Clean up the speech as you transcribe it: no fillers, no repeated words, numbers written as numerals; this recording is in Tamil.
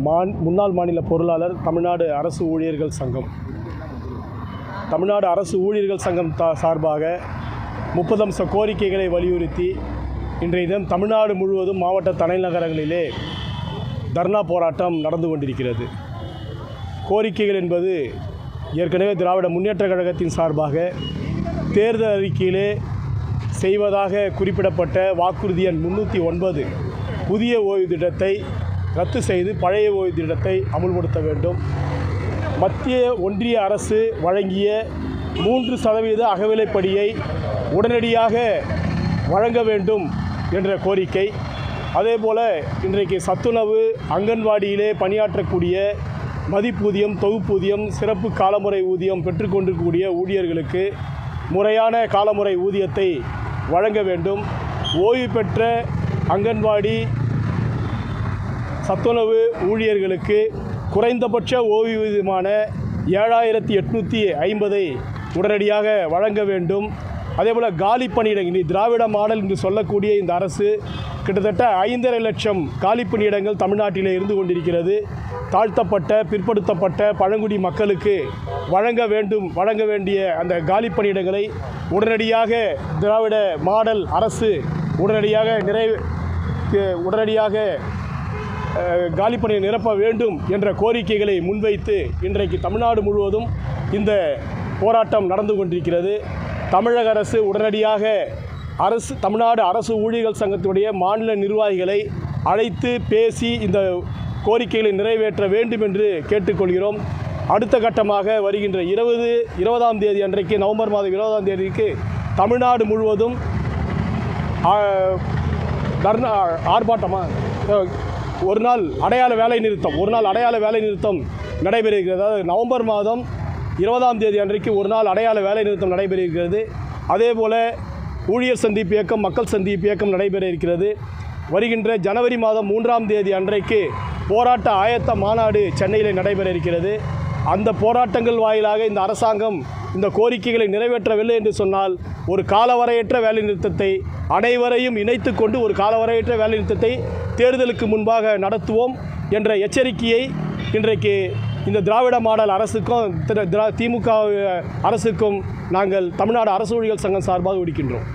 முன்னாள் மாநில பொருளாளர், தமிழ்நாடு அரசு ஊழியர்கள் சங்கம். தமிழ்நாடு அரசு ஊழியர்கள் சங்கம் சார்பாக 30 அம்ச கோரிக்கைகளை வலியுறுத்தி இன்றைய தினம் தமிழ்நாடு முழுவதும் மாவட்ட தலைநகரங்களிலே தர்ணா போராட்டம் நடந்து கொண்டிருக்கிறது. கோரிக்கைகள் என்பது ஏற்கனவே திராவிட முன்னேற்றக் கழகத்தின் சார்பாக தேர்தல் அறிக்கையிலே செய்வதாக குறிப்பிடப்பட்ட வாக்குறுதி எண் 309 புதிய ஓய்வு திட்டத்தை ரத்து செய்து பழைய ஓய்வு திட்டத்தை அமுல்படுத்த வேண்டும். மத்திய ஒன்றிய அரசு வழங்கிய 3% அகவிலைப்படியை உடனடியாக வழங்க வேண்டும் என்ற கோரிக்கை. அதேபோல் இன்றைக்கு சத்துணவு, அங்கன்வாடியிலே பணியாற்றக்கூடிய மதிப்பூதியம், தொகுப்பூதியம், சிறப்பு காலமுறை ஊதியம் பெற்றுக்கொண்டிருக்கக்கூடிய ஊழியர்களுக்கு முறையான காலமுறை ஊதியத்தை வழங்க வேண்டும். ஓய்வு பெற்ற அங்கன்வாடி, சத்துணவு ஊழியர்களுக்கு குறைந்தபட்ச ஓய்வூதியமான 7,850 உடனடியாக வழங்க வேண்டும். அதேபோல் காலி பணியிடங்கள், திராவிட மாடல் என்று சொல்லக்கூடிய இந்த அரசு கிட்டத்தட்ட 5.5 லட்சம் காலி பணியிடங்கள் தமிழ்நாட்டிலே இருந்து கொண்டிருக்கிறது. தாழ்த்தப்பட்ட, பிற்படுத்தப்பட்ட பழங்குடி மக்களுக்கு வழங்க வேண்டிய அந்த காலி பணியிடங்களை உடனடியாக திராவிட மாடல் அரசு உடனடியாக காலிப்பணியை நிரப்ப வேண்டும் என்ற கோரிக்கைகளை முன்வைத்து இன்றைக்கு தமிழ்நாடு முழுவதும் இந்த போராட்டம் நடந்து கொண்டிருக்கிறது. தமிழக அரசு உடனடியாக தமிழ்நாடு அரசு ஊழியர்கள் சங்கத்துடைய மாநில நிர்வாகிகளை அழைத்து பேசி இந்த கோரிக்கைகளை நிறைவேற்ற வேண்டும் என்று கேட்டுக்கொள்கிறோம். அடுத்த கட்டமாக வருகின்ற 20ஆம் தேதி அன்றைக்கு, நவம்பர் மாதம் 20ஆம் தேதிக்கு தமிழ்நாடு முழுவதும் ஒரு நாள் அடையாள வேலை நிறுத்தம் நடைபெற இருக்கிறது. அதாவது நவம்பர் மாதம் 20ஆம் தேதி அன்றைக்கு ஒரு நாள் அடையாள வேலை நிறுத்தம் நடைபெற இருக்கிறது. அதேபோல் ஊழியர் சந்திப்பு இயக்கம், மக்கள் சந்திப்பு இயக்கம் நடைபெற இருக்கிறது. வருகின்ற ஜனவரி மாதம் 3ஆம் தேதி அன்றைக்கு போராட்ட ஆயத்த மாநாடு சென்னையில் நடைபெற இருக்கிறது. அந்த போராட்டங்கள் வாயிலாக இந்த அரசாங்கம் இந்த கோரிக்கைகளை நிறைவேற்றவில்லை என்று சொன்னால் ஒரு காலவரையற்ற வேலைநிறுத்தத்தை, அனைவரையும் இணைத்து கொண்டு ஒரு காலவரையற்ற வேலைநிறுத்தத்தை தேர்தலுக்கு முன்பாக நடத்துவோம் என்ற எச்சரிக்கையை இன்றைக்கு இந்த திராவிட மாடல் அரசுக்கும் திமுக அரசுக்கும் நாங்கள் தமிழ்நாடு அரசு ஊழியர்கள் சங்கம் சார்பாக விடுக்கின்றோம்.